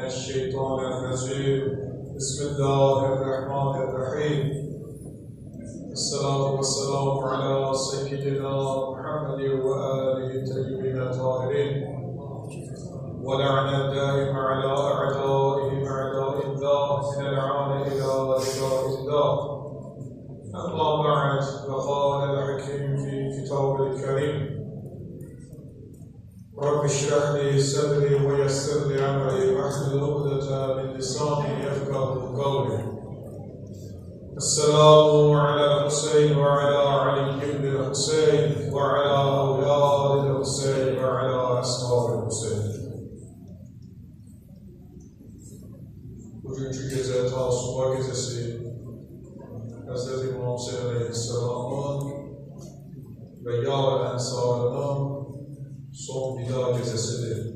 الشيطان الرجيم بسم الله الرحمن الرحيم الصلاة والسلام على سيدنا محمد وآله الطيبين الطاهرين ولعنة دائمة على أعدائهم أعداء الله من العان إلى لقاء الله. أما بعد، فقال الحكيم في كتابه الكريم رب اشرح لي صدري ويسر لي أمري واحلل عقدة من لساني يفقهوا قولي. السلام على الحسين وعلى علي بن الحسين وعلى أولاد الحسين وعلى أصحاب الحسين. Bugünkü gece Tasuba gecesi Hz. İmam Hüseyin Aleyhisselam'ın ve Yar Ensarı'nın son vida gecesidir.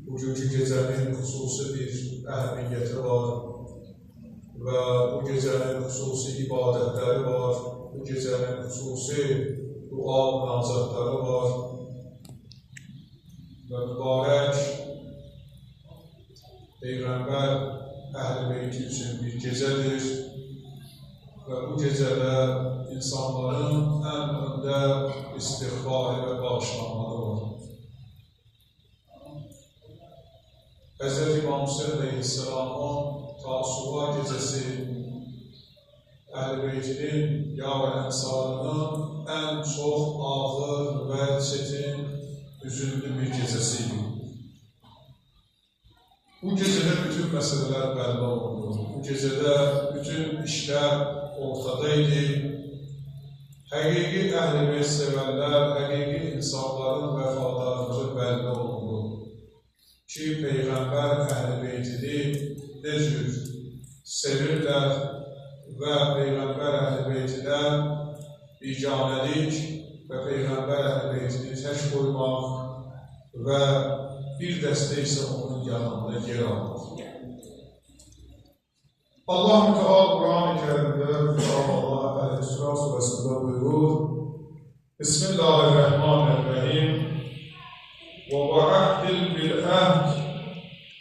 Bugünkü gecenin hususi bir əhəmiyyəti var və bu gecenin hususi ibadətləri var, bu gecenin hususi dua münacatları var və mübarək Peyğəmbər Əhl-i Beyti üçün bir gecədir və bu gecədə insanların ən öndə istiğfarı və bağışlanmaları var. Hz. İmam Hüseyin Aleyhisselam'ın Tasuba gecəsi Əhl-i Beytinin Yar Ensarı'nın ən çox ağır və çetin, üzünlü bir gecəsiydi. Bu gecədə bütün məsələlər bəlli olundu. Bu gecədə bütün işlər ortadaydı. Həqiqi Əhl-i Beyt sevərlər, həqiqi insanların vəfadarlığı bəlli olundu. Ki, Peyğəmbər Əhl-i Beytini ne cür sevirlər və Peyğəmbər Əhl-i Beytinə biganəlik və Peyğəmbər Əhl-i Beytini tək qoymaq və bir dəstə isə onun yanında yer alır. Allah Müteala Kur'an-ı Kerim'de Allah Aleyhisselam Suresi'nde buyurur: Bismillahirrahmanirrahim ve va'ahdil bil ahd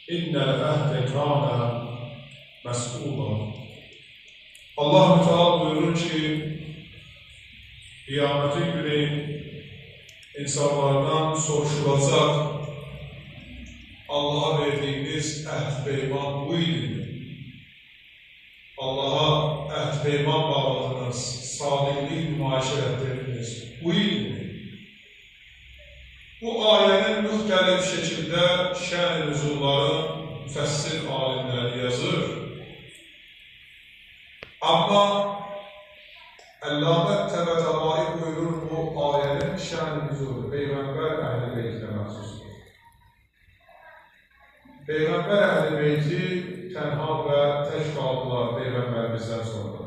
innel ahde kâne mes'ûlâ. Allah Müteala buyurur ki, kıyametin günü insanlardan soruşulacak, Allah'a verdiğiniz əhd peyman bu idi. Allah'a əhd peyman bağladınız, sadiqlik nümayişə etdirdiniz. Bu idi. Bu ayənin müxtəlif şəkildə şən-i nüzulları müfəssir alimləri yazır. Amma Əllamə Təbətabai buyurur, bu ayənin şən-i nüzulu Peyğəmbər Əhl-i Beytinə məxsusdur. Peyğəmbər Əhl-i Beyti tənha və tək qaldılar Peyğəmbərimizdən sonra.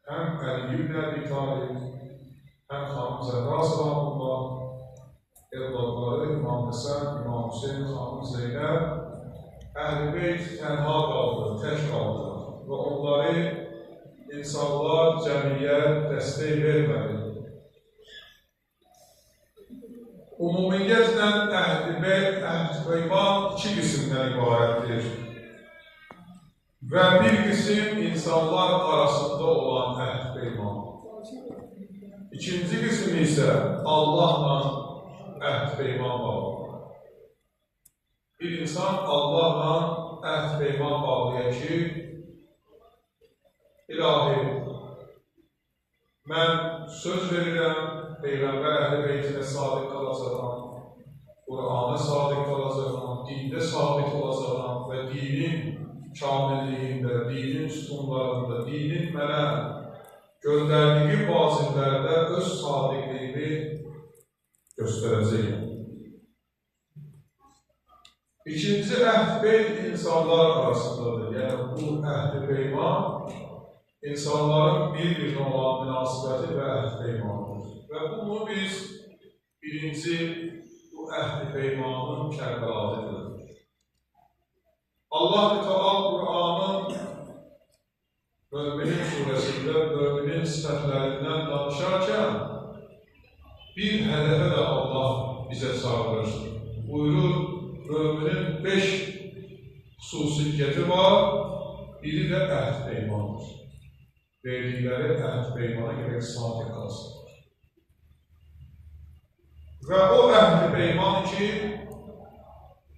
Həm Əli ibn Əbi Talib, həm xanım Zəhra salamullah, evladları İmam Həsən, İmam Hüseyin, xanım Zeynəb Əhl-i Beyt tənha qaldı, tək qaldılar və onları insanlar, cəmiyyət dəstək vermədi. Ümumiyyətlə Əhl-i Beyt, əhd peyman iki qismdən ibarətdir. Və bir qism insanlar arasında olan əhd peyman. İkinci qism isə Allahla əhd peyman bağlıdır. Bir insan Allahla əhd peyman bağlayır ki, İlahi, mən söz verirəm, Peyğəmbər Əhl-i Beytinə sadiq qalacaqam, Qur'ana sadiq qalacaqam, dində sabit olacaqam və dinin kamilliyində, dinin sütunlarında, dinin mənə göndərdiyi vazifələrdə öz sadiqliyini göstərəcəyəm. İkinci əhd peyman insanlar arasındadır. Yəni bu əhd peyman insanların bir-birinə olan münasibəti və əhd peymanıdır. Və bunu biz birinci bu əhd peymanın Kərbəlada görürük. Allah Teala Kur'an'ın Müminin suresində müminin sifətlərindən danışarkən bir hədəfə də Allah bizə çağırır. Buyurur, müminin 5 xüsusiyyəti var, biri də əhd peymandır. Verdikləri əhd peymana gerək sadiq qalsınlar. Və o əhd peyman ki,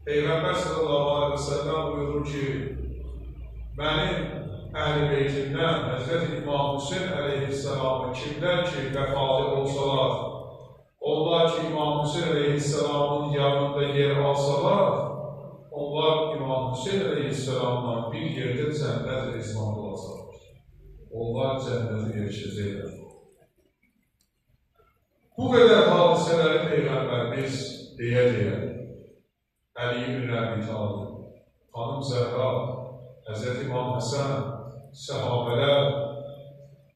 Peyğəmbər sallallahu aleyhi və səlləm buyurur ki, mənim əhl-i beytimdən Həzrət İmam Hüseyin əleyhisselamı kimlər ki, vəfatı olsalar, onlar ki, İmam Hüseyin əleyhisselamın yanında yer alsalar, onlar İmam Hüseyin əleyhisselamdan bir yerdə cənnət rizmanı olacaqlar. Onlar cənnəti erişəcəklər. Bu qədər hadisələri Peyğəmbərimiz deyə-deyə, Əli ibn Əbi Talib, Xanım Zəhra, Həzrət İmam Həsən, səhabələr,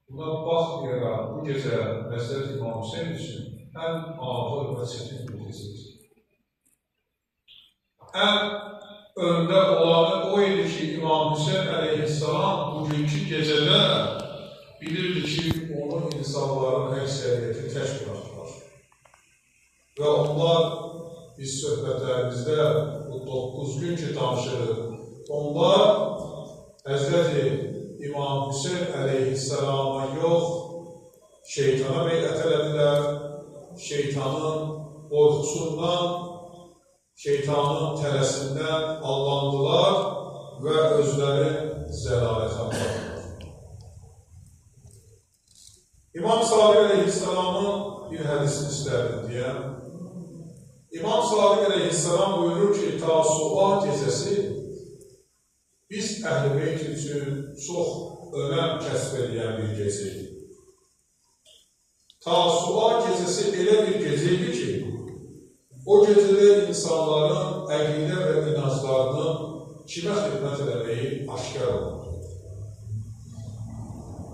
buna baxmayaraq bu gecə Həzrət İmam Hüseyin üçün ən ağır və çətin bir gecədir. Ən öndə olanı o idi ki, İmam Hüseyin əleyhisselam bugünkü gecədə bilirdi ki, onun insanların əksəriyyəti tək bıraktılar. Və onlar biz söhbətlərimizdə bu 9 gün ki danışırıq, onlar Həzrəti İmam Hüseyin əleyhisselama yox, şeytana beyət elədilər, şeytanın qorxusundan, şeytanın tələsindən allandılar və özləri zəlalətə apardılar. İmam Sadiq əleyhisselamın bir hədisini istərdim deyəm. İmam Sadiq əleyhisselam buyurur ki, Tasu'a gecəsi biz Əhl-i Beyt üçün çox önəm kəsb edən bir gecəydi. Tasu'a gecəsi elə bir gecəydi ki, o gecədə insanların əqidə və inanclarının kimə xidmət edəməyi aşkar olur.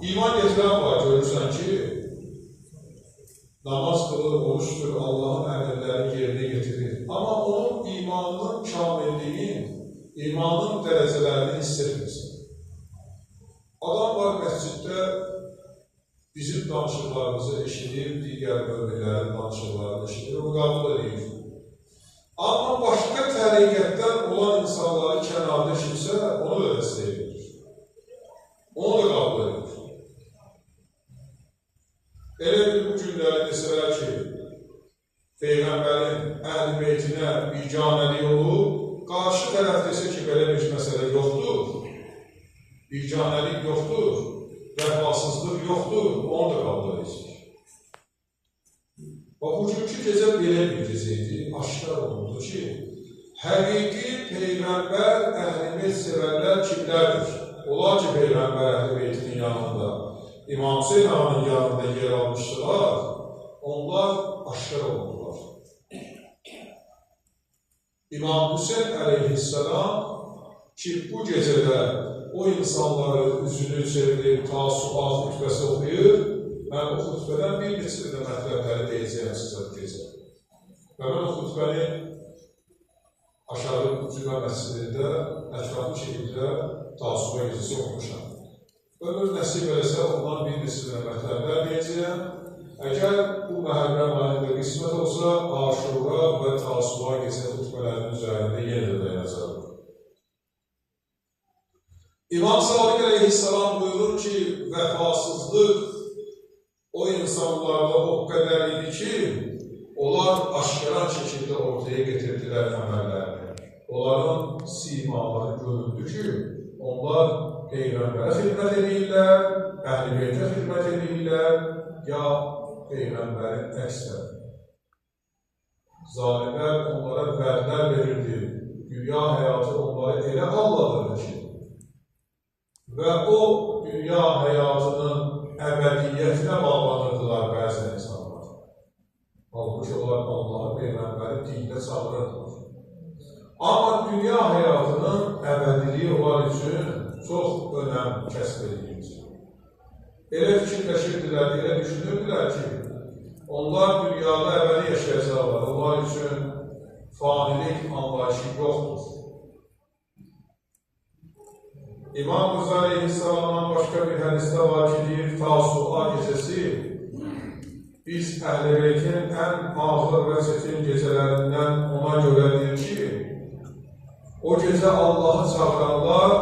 İman getirən var, görürsən ki, namaz qılır, oruç tutur, Allahın əmrlərini yerinə getirir. Amma onun imanının kamilliyi, imanın dərəcələrini hiss etmirsin. Adam var məsciddə bizim danışıqlarımızı eşidir, digər bölgələrin danışıqlarını eşidir, o qəbul edir. Amma başqa təriqətdən olan insanları kənarda eşitsə, onu da dəstək edir. Onu da qəbul edir. Elə bir bu günləri desələr ki, Peyğəmbərin Əhl-i Beytinə biganəlik olur, qarşı tərəf desə ki, belə bir məsələ yoxdur, biganəlik yoxdur, vəfasızlıq yoxdur, onu da qəbul edir. Bugünkü gecə belə bir gecəydi, aşkar olundu ki, həqiqi Peyğəmbər Əhl-i Beyt sevərlər kimlərdir? Onlar ki, Peyğəmbər Əhl-i Beytinin yanında, İmam Hüseyin ağanın yanında yer almışdılar, onlar aşkar oldular. İmam Hüseyin əleyhisselam ki, bu gecədə o insanları üzünü çevirib, Tasu'a xütbəsi oxuyur, mən o xütbədən bir neçə də mətləbləri deyəcəyəm sizə bu gecə. Və mən o xütbəni aşağı Cümə məscidində ətraflı şəkildə Tasu'a gecəsi oxumuşam. Ömür nəsib eləsə, ondan bir neçə də mətləblər deyəcəyəm. Əgər bu məhərrəm ayında qismət olsa, Aşura və Tasu'a gecə xütbələrinin üzərində yenə də yazarım. İmam Sadiq əleyhisselam buyurur ki, vəfasızlıq o insanlarda o qədər idi ki, onlar aşkıran şəkildə ortaya getirdilər əməllərini. Onların simaları görüldü ki, onlar Peyğəmbərə xidmət edirlər, Əhl-i Beytə xidmət edirlər, ya Peyğəmbərin əksər. Zalimlər onlara vədlər verirdi, dünya həyatı onları elə alladırdı ki, və o dünya həyatının əbədiyyətinə bağlanırdılar bəzi insanlar. Halbuki onlar Allah'ın Peyğəmbəri dinlə çağırırdılar. Amma dünya həyatının əbədiliyi onlar üçün çox önəm kəsb edilmişdir. Elə fikirləşirdilər, elə düşünürdülər ki, onlar dünyada əbədi yaşayacaqlar, onlar üçün fanilik anlayışı yoxdur. İmam Rıza əleyhisselamdan başqa bir hədisdə var ki, deyir, Tasu'a gecəsi biz Əhl-i Beytin ən ağır və çətin gecələrindən ona görədir ki, o gecə Allahı çağıranlar,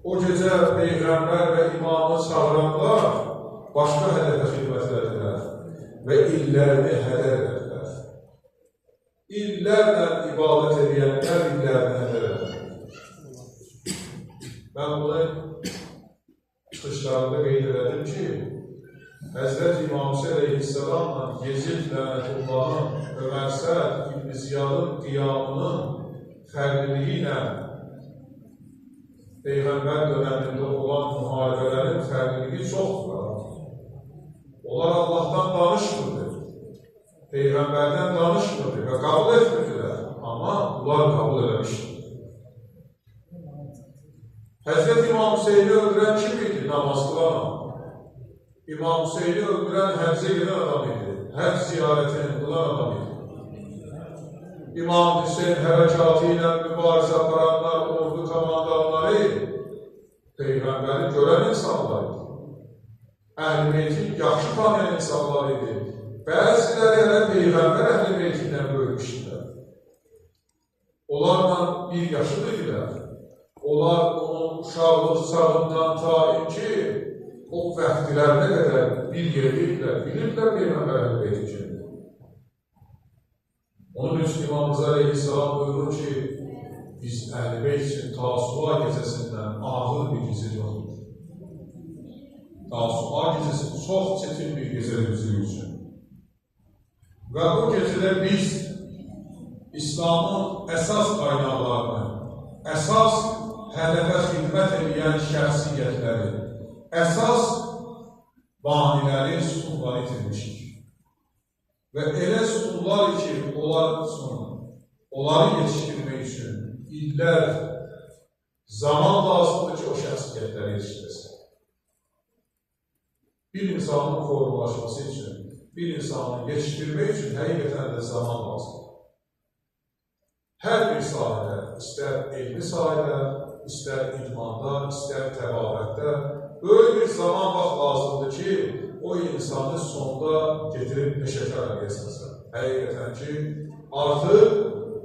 o gecə Peyğəmbər və imamı çağıranlar başqa hədəfə xidmət edilər və illərini hədər edilər. İllərlə ibadət edənlər illərini hədər edilər. Mən bunu çıxışlarında qeyd edelim ki, Həzrət İmam Hüseyin Əleyhisselamla Yezid Lənətullahın Ömər Səd İbn Ziyadın qiyamının fərqliliyi ilə Peyğəmbər dönəmində olan müharibələrin fərqliliyi çoxdur. Onlar Allah'tan danışmırdı, Peyğəmbərdən danışmırdı və qəbul etmirdilər, amma bunlar qəbul eləmişdir. Həzrət İmam Hüseyni öldürən kim idi? Namaz qılan. İmam Hüseyni öldürən həccə gedən adam idi, həcc ziyarətini qılan adam idi. İmam Hüseyin hərəkatı ilə mübarizə aparanlar, ordu komandanları Peyğəmbəri görən insanlar idi. Əhl-i Beytin yaxşı tanıyan insanlar idi. Bəziləri hələ Peyğəmbər Əhl-i Beytindən böyümüşdülər. Onlarla bir yaşıdırlar. Onlar onun uşaqlıq çağından taim ki, o vəxtlərinə qədər bir yerliklər, bilirdilər Peyğəmbər Əhl-i Beyti kimdir. Onun üçün İmam Əleyhisselam buyurur ki, biz Əhl-i Beyt üçün Tasua gecəsindən ağır bir gecə yoxdur. Tasua gecəsi çox çetin bir gecədir bizim üçün. Və bu gecədə biz İslamın əsas qaynaqlarını, əsas hədəfə xidmət edən şəxsiyyətləri, əsas baniləri, sütunları itirmişik. Və elə sütunlar ki, onları yetişdirmək üçün illər zaman lazımdır ki, o şəxsiyyətləri yetişdirsin. Bir insanın formalaşması üçün, bir insanı yetişdirmək üçün həqiqətən də zaman lazımdır. Hər bir sahədə, istər elmi sahədə, istər idmanda, istər təbabətdə, böyük bir zaman vaxt lazımdır ki, o insanı sonda getirib peşəkar edəsən. Həqiqətən ki, artıq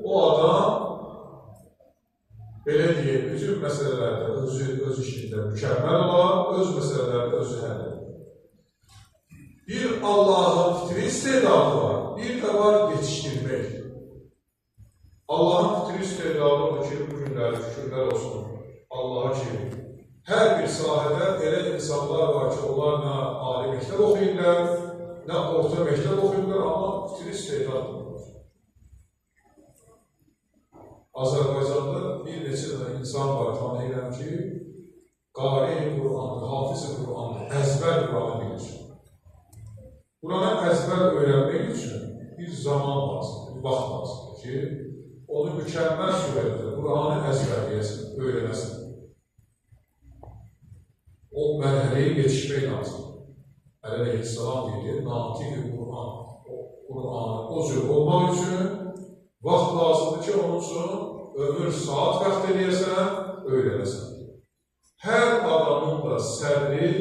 o adam, belə deyək, bütün məsələlərdə öz işində mükəmməl olar, öz məsələlərdə özü həll edir. Bir Allahın fitri istedadı var, bir də var yetişdirmək. Allahın fitri istedadı odur ki, bu günləri şükürlər olsun Allaha ki, hər bir sahədə elə insanlar var ki, onlar nə ali məktəb oxuyurlar, nə orta məktəb oxuyurlar, amma fitri istedaddır. Azərbaycanda bir neçə də insan var, tanıyıram ki, qari Qur'andır, hafiz-i Qur'andır, əzbər Qur'anı bilir. Qur'anı əzbər öyrənmək üçün bir zaman lazımdır, bir vaxt lazımdır ki, onu mükəmməl surətdə Qur'anı əzbərləyəsin, öyrənəsin. O mərhələyi yetişmək lazımdır. Əleyhisselam deyir, natiq-i Qur'an, Qur'anı o cür olmaq üçün vaxt lazımdır ki, onun üçün ömür saat vaxt edəyəsən, öyrənəsən. Hər adamın da səbri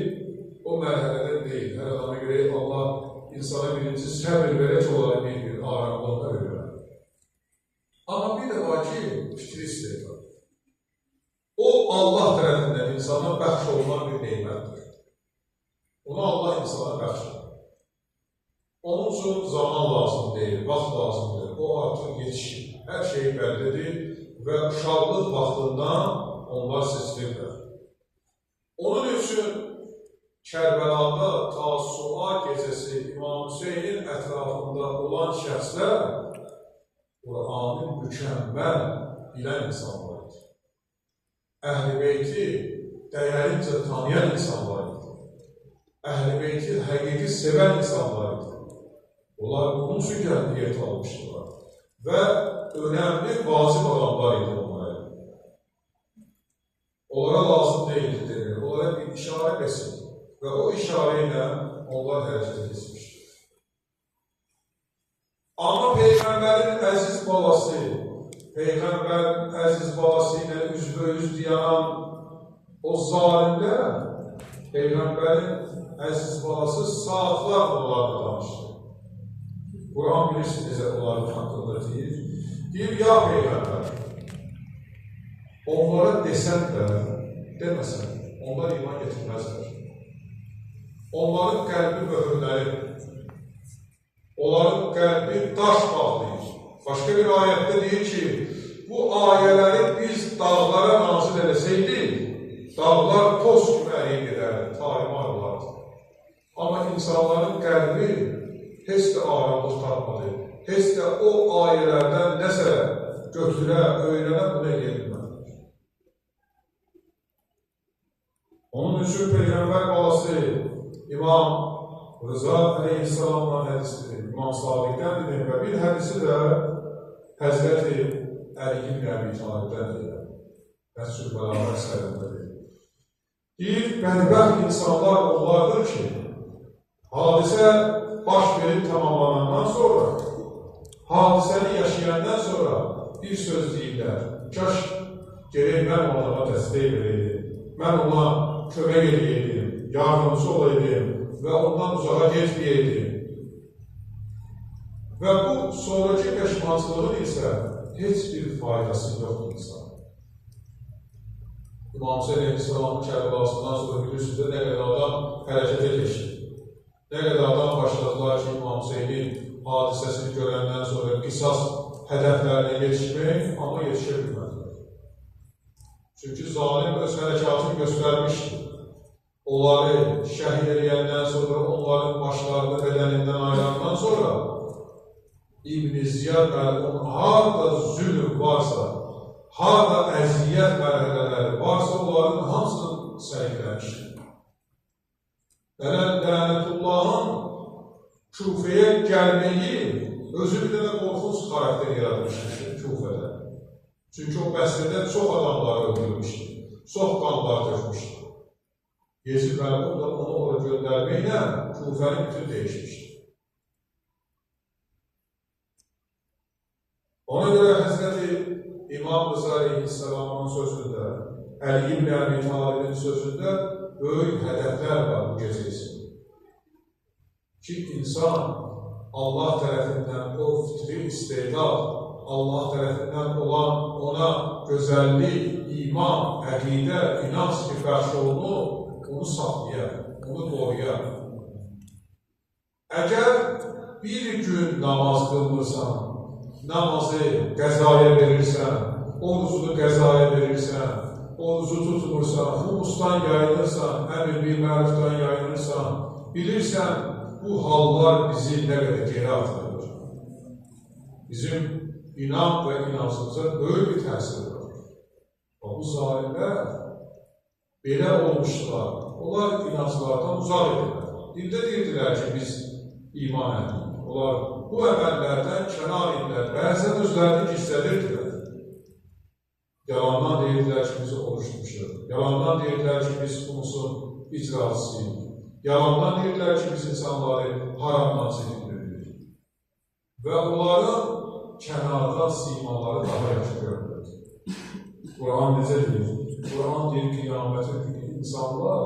o mərhələdə deyil. Hər adama görə Allah insana birinci səbir verək olaraq bir aramlıqda öyrənər. Amma bir də var ki, fikri istedad. O, Allah tərəfindən insana bəxş olunan bir neymətdir. Onu Allah insana bəxş edir. Onun üçün zaman lazım deyil, vaxt lazımdır. O artıq yetişir, hər şeyi bəllidir və uşaqlıq vaxtından onlar seçilirlər. Onun üçün Kərbəlada Tasua gecəsi İmam Hüseynin ətrafında olan şəxslər Qur'anı mükəmməl bilən insanlardır. Əhl-i Beyti dəyərincə tanıyan insanlardır. Əhl-i Beyti həqiqi sevən insanlardır. Onlar bunun üçün yer almışdılar və önəmli vacib adamlar idi onlara. Onlara lazım deyildi denir, onlara bir işarə besin və o işarə ilə onlar hərəkətə keçmişdir. Amma Peyğəmbərin əziz balası, Peyğəmbərin əziz balası ilə üzbəüz dayanan o zalimlər, Peyğəmbərin əziz balası saatlar onlarla danışdı. Quran bilirsiniz necə onların haqqında deyir. Deyir, ya Peyğəmbər, onlara desən də, deməsən, onlar iman getirməzlər. Onların qəlbi möhürlənir. Onların qəlbi daş bağlayır. Başqa bir ayətdə deyir ki, bu ayələri biz dağlara nazil edəsəydik, dağlar toz kimi əriyib gedərdi, tarımar olardı. Amma insanların qəlbi heç də aramlıq tapmadı. Heç də o ayələrdən nəsə götürə, öyrənə bunu edə bilməlidir. Onun üçün Peyğəmbər balası İmam Rıza Aleyhisselam'dan hədisidir. İmam Sadiq'dən dedim və bir hədisi də Həzrəti Əli ibn Əbi Talib'dən deyir. Rəsul Bəlağət əsərində deyir. Deyir, bədbəxt insanlar onlardır ki, hadisə baş verib tamamlanandan sonra, hadisəni yaşayandan sonra bir söz deyirlər. Kaş gerək mən onlara dəstək verəydim, mən ona kömək edəydim, yardımcı olaydım və ondan uzağa getməyəydim. Və bu sonraki peşmançılığın isə heç bir faydası yoxdur insan. İmam Hüseyin Aleyhisselamın Kərbəlasından sonra bilirsiniz də nə qədər adam hərəkətə keçdi. Nə qədər adam başladılar ki, İmam Hüseynin hadisəsini görəndən sonra qisas hədəflərinə yetişmək, amma yetişə bilmədilər. Çünki zalim öz hərəkatını göstərmişdi. Onları şəhid edəndən sonra, onların başlarını bədənindən ayırandan sonra İbn-i Ziyad mərhum harada zülm varsa, harada əziyyət mərhələləri varsa, onların hamısını səhifləmişdir. Lənətullahın Küfəyə gəlməyi özü bir də qorxunç xarakter yaratmışdır Küfədə. Çünki o məsələdə çox adamlar öldürmüşdür, çox qanlar tökmüşdür. Yezid mərhum da onu oraya göndərməklə Küfəni bütün dəyişmişdir. Ona görə Həzrəti İmam Rıza Aleyhisselamın sözündə, Əli ibn Əbi Talib'in sözündə böyük hədəflər var bu gecə üçün. Ki, insan Allah tərəfindən o fitri istedad, Allah tərəfindən olan ona gözəllik, iman, əqidə, inanc ki, bəxş olunub, onu saxlayar, onu qoruyar. Əgər bir gün namaz qılmırsan, namazı qəzaya verirsən, orucunu qəzaya verirsən, orucu tutmursan, humusdan yayınırsan, əmr bir mərufdan yayınırsan, bilirsən, bu hallar bizi nə qədər geri atılır. Bizim inan və inancımıza böyük bir təsir var. Bu zalimlər belə olmuşdular. Onlar inanclardan uzaq edirlər. Dildə deyirdilər ki, biz iman edirik. Onlar bu əməllərdən kənar edirlər. Bəzən özlərini gizlədirdilər. Yalandan deyirdilər ki, bizi oruç tutmuşdur. Yalandan deyirdilər ki, biz humusun icracısıyıq. Yalandan deyirdilər ki, biz insanları haramdan çekindirdik. Və onların kənarda simaları daha yaxşı görünür. Quran necə deyir? Quran deyir ki, qiyamətin günü insanlar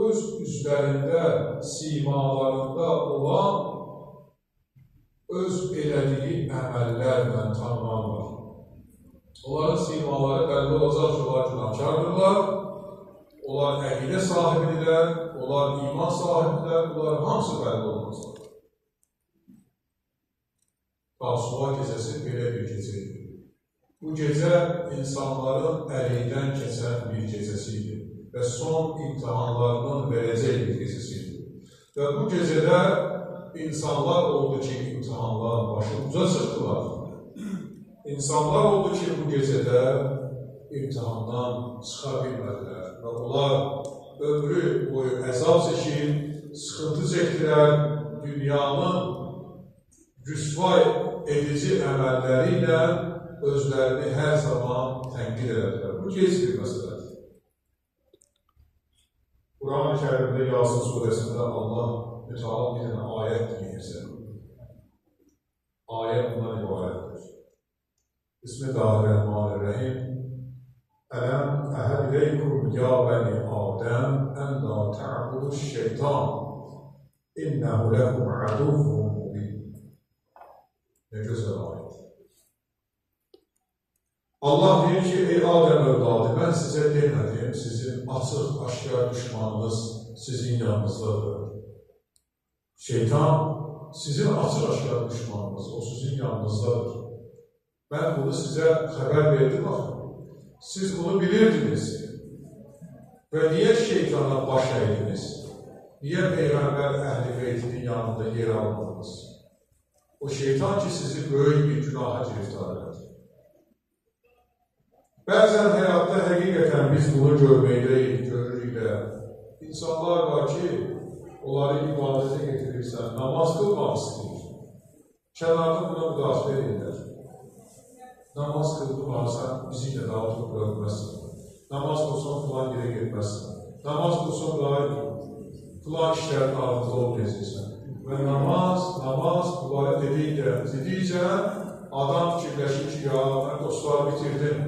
öz üzlərində, simalarında olan öz elədiyi əməllərlə tanınarlar. Onların simaları bəlli olacaq ki, onlar günahkardırlar, onlar əqidə sahibidirlər, onlar iman sahibidirlər, bunlar hamısı bəlli olmaz. Təssuva gecəsi belə bir gecədir. Bu gecə insanların əlindən keçən bir gecəsidir və son imtihanlarının verəcək bir gecəsidir. Və bu gecədə insanlar oldu ki, imtihanlar başımıza çıxdılar. İnsanlar oldu ki, bu gecədə imtihandan çıxa bilmədilər və onlar ömrü boyu əzab çəkir, sıxıntı çəkdilər, dünyanın rüsvay edici əməlləri ilə özlərini hər zaman tənqid edədilər. Bu gec bir məsələdir. Quran-ı Kərimdə Yasin surəsində Allah mütəala bir dənə ayət deyirsə, ayət bundan ibarətdir. Bismillahirrahmanirrahim. Ələm əhəd iləykum ya bəni Adəm ən la ta'budu şeytan innəhu ləkum əduvun mubin. Ne gözəl ayət. Allah deyir ki, ey Adəm övladı, mən sizə demədim, sizin açıq, aşkar düşmanınız sizin yanınızdadır. Şeytan sizin açıq, aşkar düşmanınız, o sizin yanınızdadır. Mən bunu sizə xəbər verdim axı. Siz bunu bilirdiniz. Və niyə şeytana baş əydiniz? Niyə Peyğəmbər Əhl-i Beytinin yanında yer almadınız? O şeytan ki, sizi böyük bir günaha giriftar edir. Bəzən həyatda həqiqətən biz bunu görməkdəyik, görürük də. İnsanlar var ki, onları ibadətə getirirsən, namaz qılmaq istəyir. Kənarda buna müdaxilə edirlər. Namaz qılmaqsan, bizi ilə daha oturub qıra bilməzsən. Namaz qılsan, filan yerə getməzsən. Namaz qılsan, filan işlərin ağırlıqda olmayacaqsan. Və namaz, bunları dedikcə adam fikirləşir ki, ya, mən dostları bitirdim.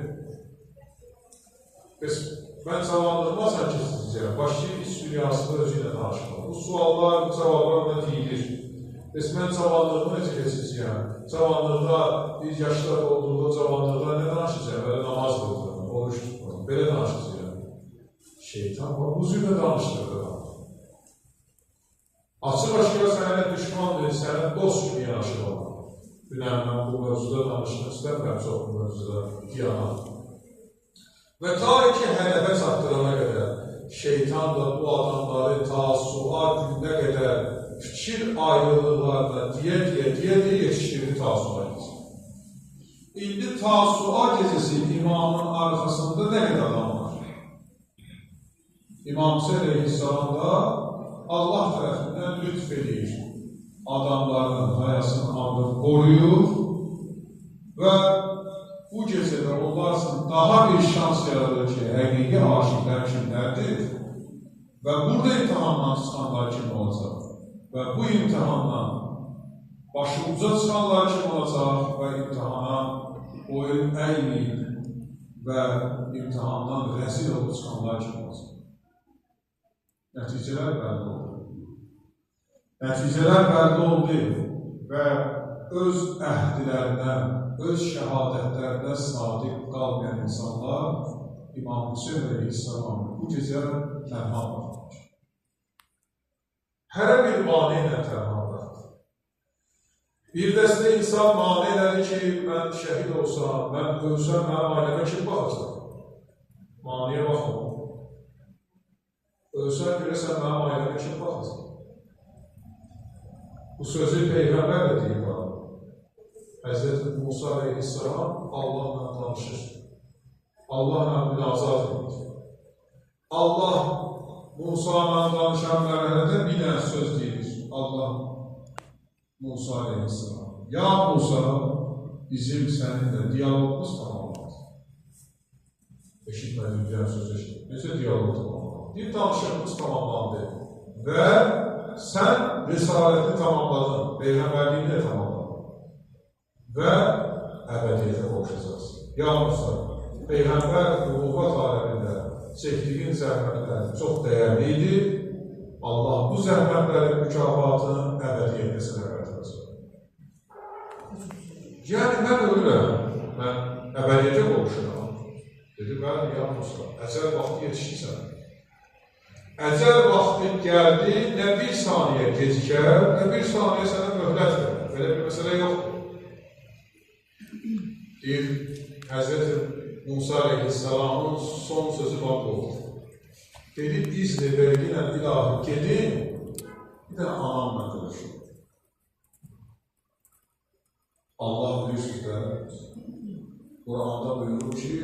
Mən savandırma sakitsizcə, başlayıb iç dünyasında özü ilə danışmaq. Bu suallar, cavablarla deyilir. Mən savandırma necə keçəcəyəm? Savandırda, bir yaşlar olduğunda savandırda nə danışacağım? Belə namaz qıldım, oruç tutmadım, belə danışacağım. Şeytan bu zülmə danışdırdı. Açıq-aşkar sənə düşmandır, sənə dost kimi yanaşır ona. Dünən mən bu mövzuda danışmaq istəmirəm, çox bu mövzuda diyana. Və ta ki hədəfə çatdırana qədər, şeytan da bu adamları taassuğa günə qədər fikir ayrılıqlarına deyə yetişdirdi taassuğa gecəsi. İndi taassuğa gecəsi imamın arxasında nə qədər adam var? İmam Hüseyin əleyhissalam da Allah tərəfindən lütf edir, adamların hayasını alır, qoruyur və bu gecədə onlar üçün daha bir şans yaradır ki, həqiqi aşıqlar kimlərdir və burada imtihandan çıxanlar kim olacaq və bu imtihandan başımıza çıxanlar kim olacaq və imtihana boyun əyməyib və imtihandan rəzil olub çıxanlar kim olacaq. Nəticələr bəlli oldu. Nəticələr bəlli oldu və öz əhdilərinə, öz şəhadətlərdə sadiq qalmayan insanlar İmam Hüseyin əleyhissalam bu gecə tənha baxır. Hərə bir mane ilə tənha baxır. Bir dəstə insan mane elədi ki, mən şəhid olsam, mən ölsəm, mənim ailəmə kim baxacaq? Maniyə baxma. Ölsən görəsən, mənim ailəmə kim baxacaq? Bu sözü Peyğəmbər də deyib var. Həzrəti Musa əleyhissalam Allahla danışır. Allahla münazat edir. Allah Musa'la danışan mərhələdə bir dənə söz deyir. Allah Musa əleyhissalam. Ya Musa, bizim səninlə diyalogumuz tamamlandı. Eşitmədim, deyən söz eşitmədim. Necə diyalog tamamlandı? Bir danışığımız tamamlandı. Və sən risalətini tamamladın, Peyğəmbərliyini də tamamladın. Və əbədiyyətə qovuşacaqsın. Ya Musa, Peyğəmbər nübüvvət aləmində çəkdiyin zəhmətlər çox dəyərli idi. Allah bu zəhmətlərin mükafatını əbədiyyətə sənə qaytaracaq. Yəni, mən ölürəm, mən əbədiyyətə qovuşuram. Dedi, bəli, ya Musa, əcəl vaxtı yetişirsən. Əcəl vaxtı gəldi, nə bir saniyə gecikər, nə bir saniyə sənə möhlət verir. Belə bir məsələ yoxdur. Deyir, Həzrəti Musa əleyhissalamın son sözü bax oldu. Dedi, izni verginə ilahi gedin, bir də anamla görüşün. Allah bilirsiniz də, Quranda buyurur ki,